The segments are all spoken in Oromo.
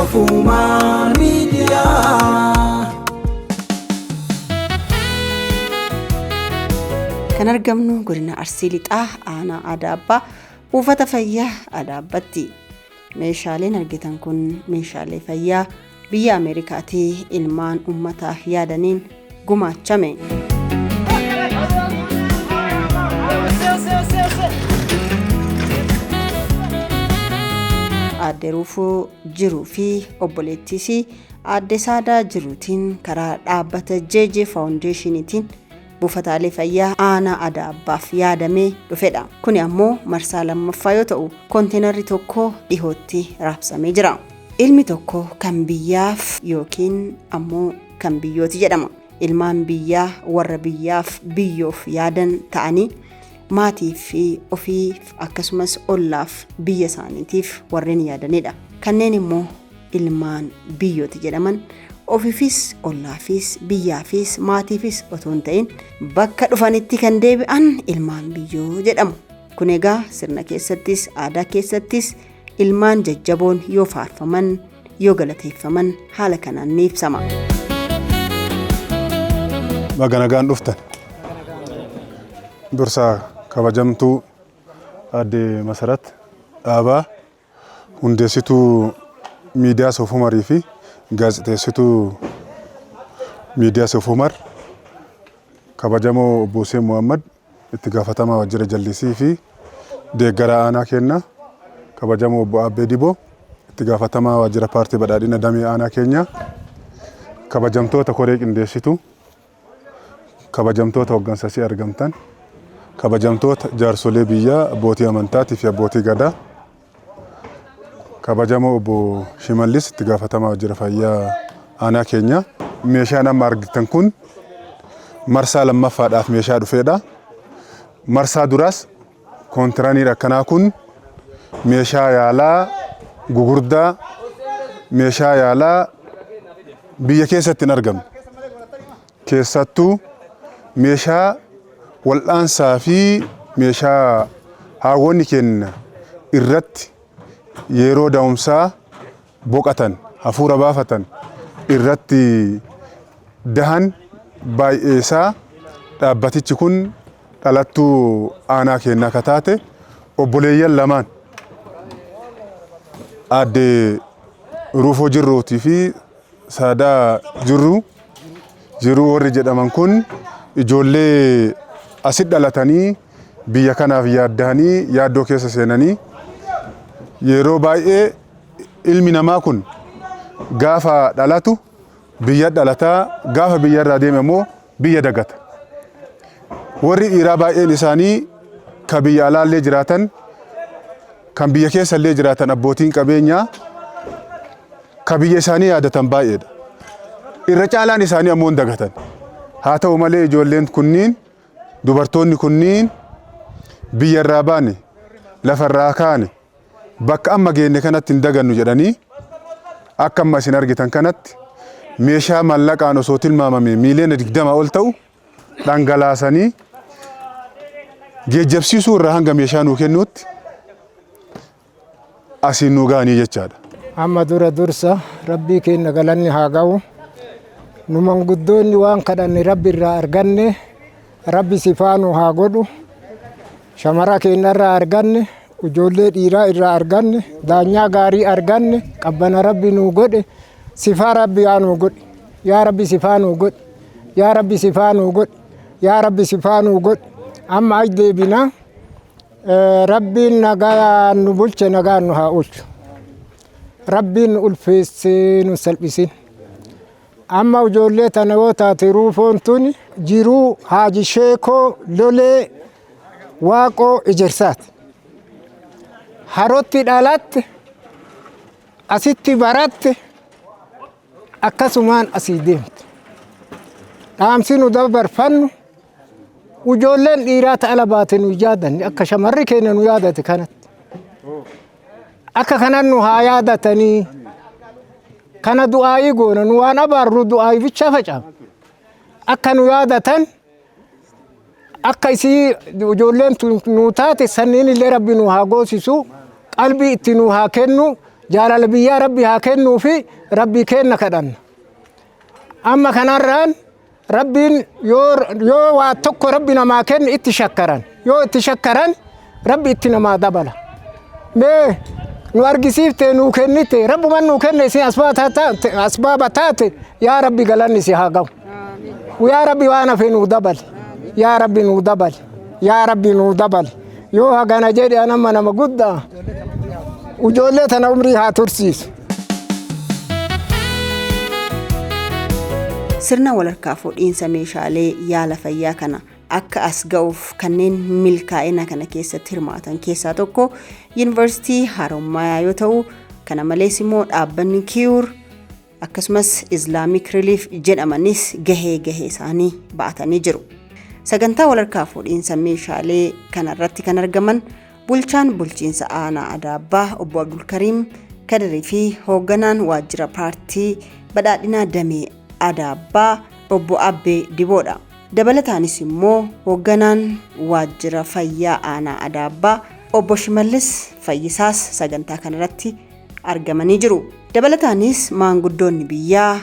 Sofumaan miidiyaa. Kan argamnu godina Arsii Lixaa aanaa Adaabbaa buufata fayyaa Adaabbatti. Meeshaaleen argitan kun meeshaalee fayyaa biyya Ameerikaatii ilmaan uummataaf yaadaniin gumaachame. Aadde Ruufoo jiruu fi obboleettiisii Aadde Saadaa jiruutiin karaa dhaabbata JJ Foundationitiin buufataalee fayyaa aanaa Adaabbaaf yaadamee dhufedha. Kuni ammoo marsaa lammaffaa yoo ta'u konteenarri tokko dhihootti raabsamee jira. Ilmi tokko kan biyyaaf yookiin ammoo kan biyyooti jedhama. Ilmaan biyyaa warra biyyaaf biyyoof yaadan ta'anii maatii fi ofiif akkasumas ollaaf biyya isaaniitiif warreen yaadanidha. Kanneen immoo ilmaan biyyooti jedhaman ofiifis ollaafis biyyaafis maatiifis otoo hin ta'in bakka dhufanitti kan deebi'an ilmaan biyyoo jedhamu. Kun egaa sirna keessattis aadaa keessattis ilmaan jajjaboon yoo faarfaman yoo galateeffaman haala kanaan ni ibsama. Baganagaan dhuftan dursa kabajamtuu Aadde Masarat Dhaabaa hundeessituu miidiyaa Soofumarii fi gaazexeessituu miidiyaa Soofumar kabajamoo Obbo Hussein Muhammad itti gaafatamaa waajjira jallisii fi deeggaraa aanaa keenya kabajamoo Obbo Abbee Diboo itti gaafatamaa waajjira paartii badhaadhina damee aanaa keenya kabajamtoota koree qindeessituu kabajamtoota hoggansasii argamtan kabajamtoota jaarsolee biyyaa abbootii amantaatii fi abbootii gadaa kabajamoo Obbo Shimallis itti gaafatamaa waajjira fayyaa aanaa keenya. Meeshaan amma argitan kun marsaa lammaffaadhaaf meeshaa dhufeedha. Marsaa duraas kontiraaniin akkanaa kun meeshaa yaalaa gugurdaa meeshaa yaalaa biyya keessatti hin argamne. Keessattuu meeshaa wal'aansaa fi meeshaa haawwonni keenya irratti yeroo da'umsaa boqatan hafuura baafatan irratti dahan baay'eesaa dhaabbatichi kun dhalattuu aanaa keenyaa kataate obboleeyyan lamaan Aadde Ruufoo Jirruutii fi Saadaa Jiruu warri jedhaman kun ijoollee asit dhalatanii biyya kanaaf yaaddanii yaaddoo keessa seenanii yeroo baay'ee ilmi namaa kun gaafa dhalatu biyya dhalataa gaafa biyya irraa deeme immoo biyya dagata. Warri dhiiraa baay'een isaanii kan biyya alaallee jiraatan kan biyya keessallee jiraatan abbootiin qabeenyaa kan biyya isaanii yaadatan baay'eedha. Irra caalaan isaanii ammoo dagatan. Haa ta'u malee ijoolleen kunniin dubartoonni kunniin biyya irraa baane lafa irraa kaane bakka amma geenne kanatti hin dagannu jedhanii akka amma isin argitan kanatti meeshaa mallaqaan osoo tilmaamame miiliyoona 20 ol ta'u dhangalaasanii geejjibsiisuu irraa hanga meeshaa nuu kennuutti asiin nu ga'anii jechaadha. Amma dursa rabbii keenya galanni haa ga'u. Nu manguddoonni waan kadhanne rabbi irraa arganne rabbi sifaanu haa godhu. Shamara keenya irraa arganne ijoollee dhiiraa irraa arganne daanyaa gaarii arganne qabbana rabbi nuu godhe sifaa rabbi yaa nuu godhe yaa rabbi sifaa nuu godhe yaa rabbi sifaa nuu godhe yaa rabbi sifaa nuu godhe amma aj deebina rabbiin nagaa nu bulche nagaa nu haa oolchu rabbiin ulfeessee nu salphisin amma ijoollee tana yoo taate Ruufoon tun Jiruu Haaji Sheekoo Lolee Waaqoo Ejersaati. Harotti dhalatte asitti baratte akkasumaan asii deemte. Dhaamsi nu dabarfannu ijoolleen dhiiraa ta'ala baate nu yaadanne akka shamarri keenya nu yaadate kanatti. Akka kanan nu haa yaadatanii kana du'aayii goona nu waan abaarru du'aayii bicha facaafna. Akka nu yaadatan akka isii ijoolleen nu taate sanniin illee rabbi nu haa goosisu qalbii itti nu haa kennu jaalala biyyaa rabbi haa kennuu fi rabbi kenna kadhanna. Amma kanarraan rabbiin yoo waa tokko rabbi namaa kenne itti shakkaran. Yoo itti shakkaran rabbi itti namaa dabala. Mee nu argisiifte nu kennite rabbuman nu kenne isin asbaaba taate yaa rabbi galanni si haa ga'u. Yaa rabbi waan hafe nu dabali. Yaa rabbi nu dabali. Yaa rabbi nu dabali. Yoo hagana jedhe anamma nama guddaa ijoollee tana umrii haa tursiisu. Sirna walharkaa fuudhiinsa meeshaalee yaala fayyaa kana akka as ga'uuf kanneen milkaa'ina kana keessatti hirmaatan keessaa tokko Yuunivarsiitii Harommayaa yoo ta'u, kana malees immoo dhaabbanni Kiyuur akkasumas Islaamic Relief jedhamanis gahee isaanii ba'atanii jiru. Sagantaa walharkaa fuudhiinsa meeshaalee kanarratti kan argaman bulchaan bulchiinsa aanaa Adaabbaa obbo Abdulkariim Kadirii fi hoogganaan waajjira paartii badhaadhinaa damee Adaabbaa obbo Abbee Diboodha. Dabalataanis immoo hoogganaan waajjira fayyaa aanaa Adaabbaa obbo Shimallis Fayyisaas sagantaa kanarratti argamanii jiru. Dabalataanis maanguddoonni biyyaa,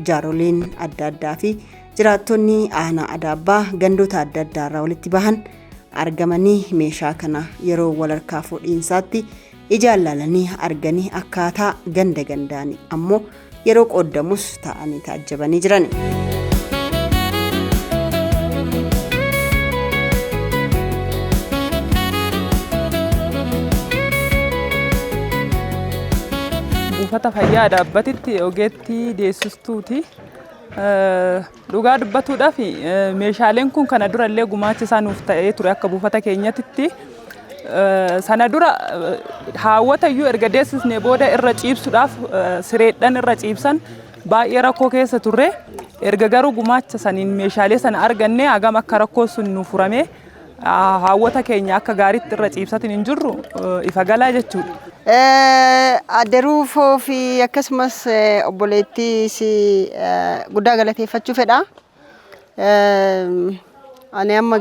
jaaroleen adda addaa fi jiraattonni aanaa Adaabbaa gandoota adda addaa irraa walitti bahan argamanii meeshaa kana yeroo walharkaa fuudhiinsaatti ijaallalanii arganii akkaataa gandaanii ammoo yeroo qoodamus ta'anii taajjabanii jiran. Buufata fayyaa Adaabbatitti ogeettii deessistuuti. Dhugaa dubbatuudhaaf meeshaaleen kun kana durallee gumaacha isaa nuuf ta'ee ture akka buufata keenyatti. Sana dura haawwatayyuu erga deessisnee booda irra ciibsuudhaaf sireedhaan irra ciibsan baay'ee rakkoo keessa turre. Erga garuu gumaacha saniin meeshaalee sana arganne hagam akka rakkoo sun nuuf furame haawwata keenya akka gaariitti irra ciibsatiin hin jirru ifa galaa jechuudha. Adderuufoo fi akkasumas obboleettii si guddaa galateeffachuu fedha. Ani amma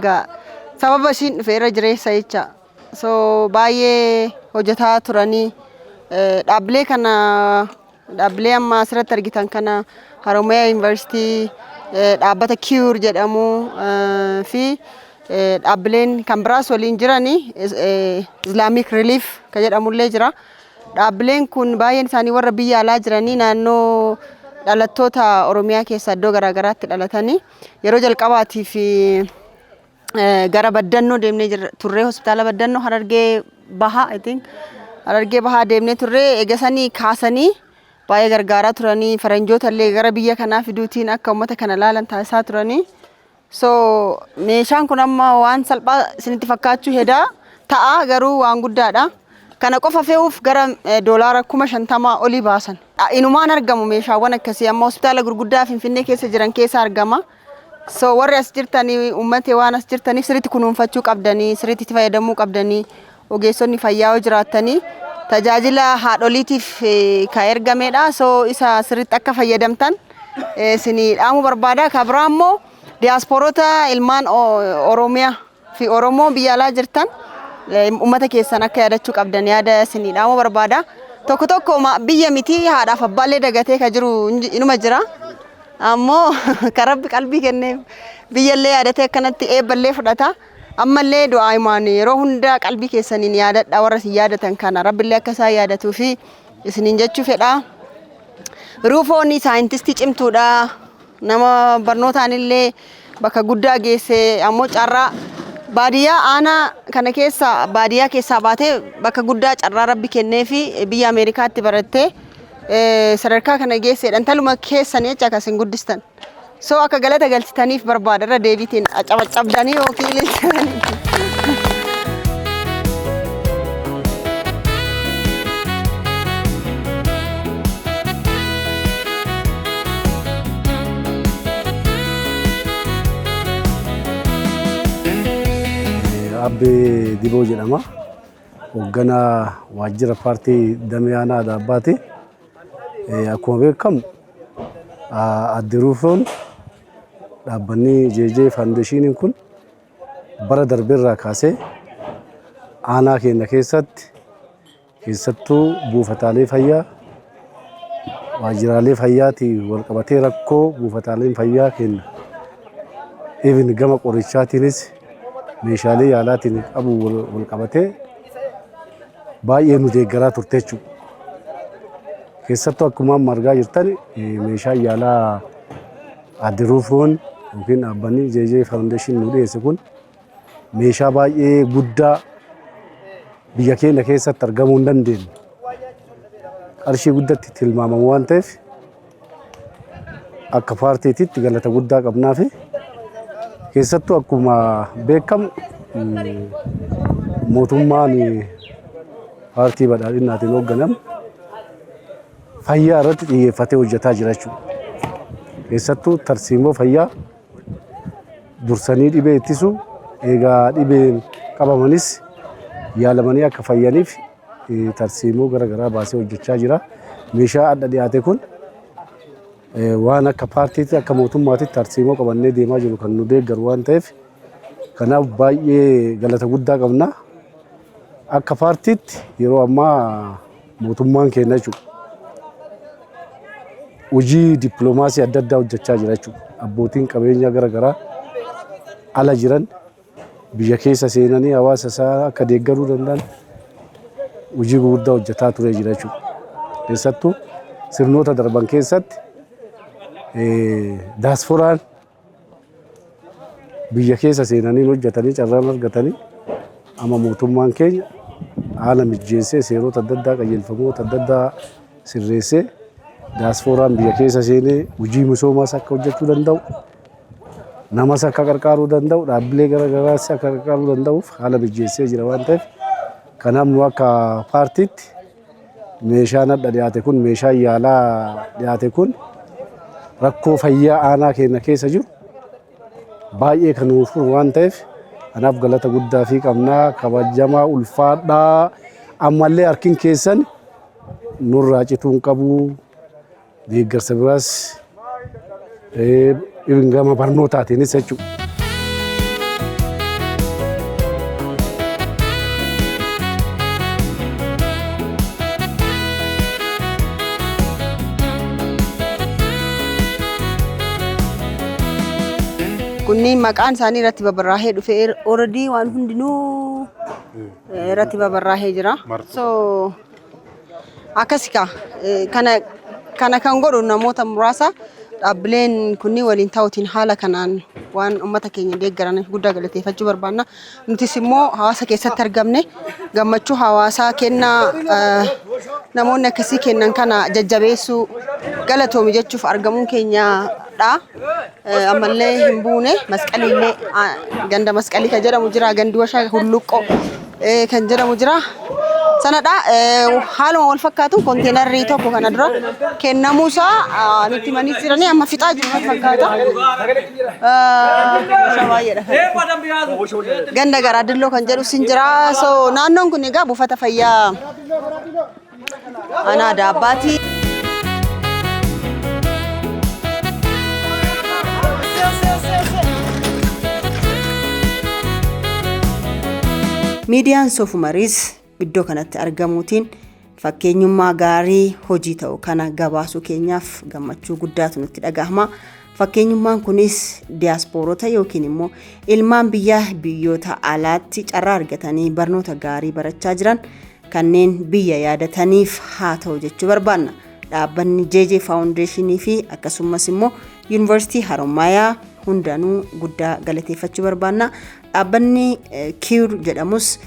sababa ishiin dhufe irra jireessa jecha. So baay'ee hojjetaa turanii dhaabbilee dhaabbilee amma asirratti argitan kana Harommayaa Yuunivarsiitii dhaabbata Kiyuur jedhamu fi dhaabbileen kan biraas waliin jiranii Islaamic Relief kan jedhamullee jira. Dhaabbileen kun baay'een isaanii warra biyya alaa jiranii naannoo dhalattoota Oromiyaa keessaa iddoo garaagaraatti dhalatanii yeroo jalqabaatiif gara Baddannoo deemnee turre hospitaala Baddannoo Harargee Bahaa Harargee Bahaa deemnee turre eegasanii kaasanii baay'ee gargaaraa turanii faranjoota illee gara biyya kanaa fiduutiin akka uummata kana laalan taasisaa turanii. So meeshaan kun amma waan salphaa isinitti fakkaachuu hedaa ta'a garuu waan guddaadha. Kana qofa fe'uuf gara doolaara 50,000 olii baasan. Inumaan argamu meeshaawwan akkasii amma hospitaala gurguddaa Finfinnee keessa jiran keessa argama. So warri as jirtanii uummatee waan as jirtaniif sirriitti kunuunfachuu qabdanii, sirriitti itti fayyadamuu qabdanii, ogeessonni fayyaa jiraatanii tajaajila haadholiitiif kan ergamedha. So isa sirriitti akka fayyadamtan isinii dhaamuu barbaada. Kabira ammoo diyaaspoorota ilmaan Oromiyaa fi Oromoo biyya alaa jirtan uummata keessan akka yaadachuu qabdan yaada isinii dhaamuu barbaada. Tokko tokko biyya miti haadhaaf abbaallee dagatee ka jiru inuma jira. Ammoo karabbi qalbii kenneef biyyallee yaadatee akkanatti eebballee fudhata. Ammallee du'aa imaan yeroo hunda qalbii keessaniin yaadadha warra isin yaadatan kana rabbillee akka isaan yaadatuu fi isiniin jechuu fedha. Ruufoonni saayintistii cimtuudha. Nama barnootaan illee bakka guddaa geesse ammoo carraa baadiyyaa aanaa kana keessa baadiyyaa keessaa baatee bakka guddaa carraa rabbi kennee fi biyya Ameerikaatti barattee sadarkaa kana geesseedhaan taluma keessanii jecha akkasiin guddistan. So akka galata galchitaniif barbaada irra deebiitiin cabdanii yookiin ililchanii. Abbee Diboo jedhama. Hoogganaa waajjira paartii damee aanaa Adaabbaati. Akkuma beekamu Adderuufoon dhaabbanni JJ Foundation kun bara darbeerraa kaasee aanaa keenya keessatti keessattuu buufataalee fayyaa waajjiraalee fayyaati wal qabatee rakkoo buufataaleen fayyaa kenna. Even gama qorichaatiinis meeshaalee yaalaatiin qabu wal qabatee baay'ee nu deeggaraa turte jechuudha. Keessattuu akkuma argaa jirtan meeshaa yaalaa Aadde Ruufoon yookiin dhaabbanni JJ Foundation nu dhiyeesse kun meeshaa baay'ee guddaa biyya keenya keessatti argamuu hin dandeenye. Qarshii guddatti tilmaamamu waan ta'eef akka paartiitiitti galata guddaa qabnaa fi keessattuu akkuma beekamu mootummaan paartii badhaadhinaatiin hoogganamu fayyaa irratti xiyyeeffatee hojjetaa jira jechuudha. Keessattuu tarsiimoo fayyaa dursanii dhibee ittisuu eegaa dhibeen qabamanis yaalamanii akka fayyaniif tarsiimoo garaagaraa baasee hojjechaa jira. Meeshaa adda dhiyaate kun waan akka paartiitti akka mootummaatitti tarsiimoo qabannee deemaa jiru kan nu deeggaru waan ta'eef kanaaf baay'ee galata guddaa qabna. Akka paartiitti yeroo ammaa mootummaan keenya jechuudha. Hojii dippiloomaasii adda addaa hojjechaa jira jechuudha. Abbootiin qabeenyaa garaagaraa ala jiran biyya keessa seenanii hawaasa isaa akka deeggaruu danda'an hojii gurguddaa hojjetaa ture jira jechuudha. Keessattuu sirnoota darban keessatti daasforaan biyya keessa seenanii hojjetanii carraan argatanii amma mootummaan keenya haala mijeessee seerota adda addaa qajeelfamoota adda addaa sirreessee daasforaan biyya keessa seenee hojii misoomaas akka hojjechuu danda'u namas akka gargaaruu danda'u dhaabbilee garaagaraas akka gargaaruu danda'uuf haala mijeessee jira waan ta'eef kanaaf nu akka paartiitti meeshaan adda dhiyaate kun meeshaan yaalaa dhiyaate kun rakkoo fayyaa aanaa keenya keessa jiru baay'ee kan nuuf furu waan ta'eef kanaaf galata guddaa fi qabnaa kabajamaa ulfaadhaa ammallee harkin keessan nurraa cituu hin qabu deeggarsa biraas gama barnootaatiinis jechuudha. Kunniin maqaan isaanii irratti babarraahee dhufe already waan hundinuu irratti babarraahee jira. So akkasika kana kan godhu namoota muraasa dhaabbileen kunniin waliin ta'uutiin haala kanaan waan uummata keenya deeggaraniif guddaa galateeffachuu barbaanna. Nutis immoo hawaasa keessatti argamne gammachuu hawaasaa kennaa namoonni akkasii kennan kana jajjabeessuu galatoomi jechuuf argamuun keenyadha. Ammallee hin buune masqaliillee ganda masqalii kan jedhamu jira gandi washaa hulluqqoo kan jedhamu jira. Sanadha haaluma wal fakkaatu konteenarri tokko kana dura kennamuusaa nutti himanii jiranii amma fixaa jiru fakkaata. Ganda garaa dilloo kan jedhu sin jira. So naannoon kun egaa buufata fayyaa aanaa Daabbaati. Miidiyaan Soofumariis iddoo kanatti argamuutiin fakkeenyummaa gaarii hojii ta'u kana gabaasuu keenyaaf gammachuu guddaatu nutti dhagahama. Fakkeenyummaan kunis diyaaspoorota yookiin immoo ilmaan biyyoota alaatti carraa argatanii barnoota gaarii barachaa jiran kanneen biyya yaadataniif haa ta'u jechuu barbaanna. Dhaabbanni JJ Foundation fi akkasumas immoo Yuunivarsiitii Haromaayaa hundanuu guddaa galateeffachuu barbaanna. Dhaabbanni Cure jedhamus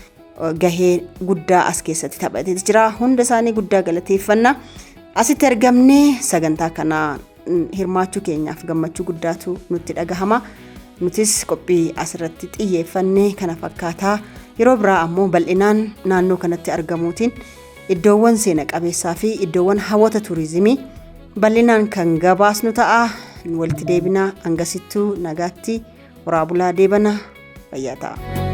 gahee guddaa as keessatti taphatee jira. Hunda isaanii guddaa galateeffanna. Asitti argamnee sagantaa kana hirmaachuu keenyaaf gammachuu guddaatu nutti dhagahama. Nutis qophii asirratti xiyyeeffannee kana fakkaataa yeroo biraa ammoo bal'inaan naannoo kanatti argamuutiin iddoowwan seena qabeessaa fi iddoowwan hawwata turizimii bal'inaan kan gabaasnu ta'a. Walitti deebinaa hangasittuu nagaatti waraabulaa deebana fayyaa ta'a.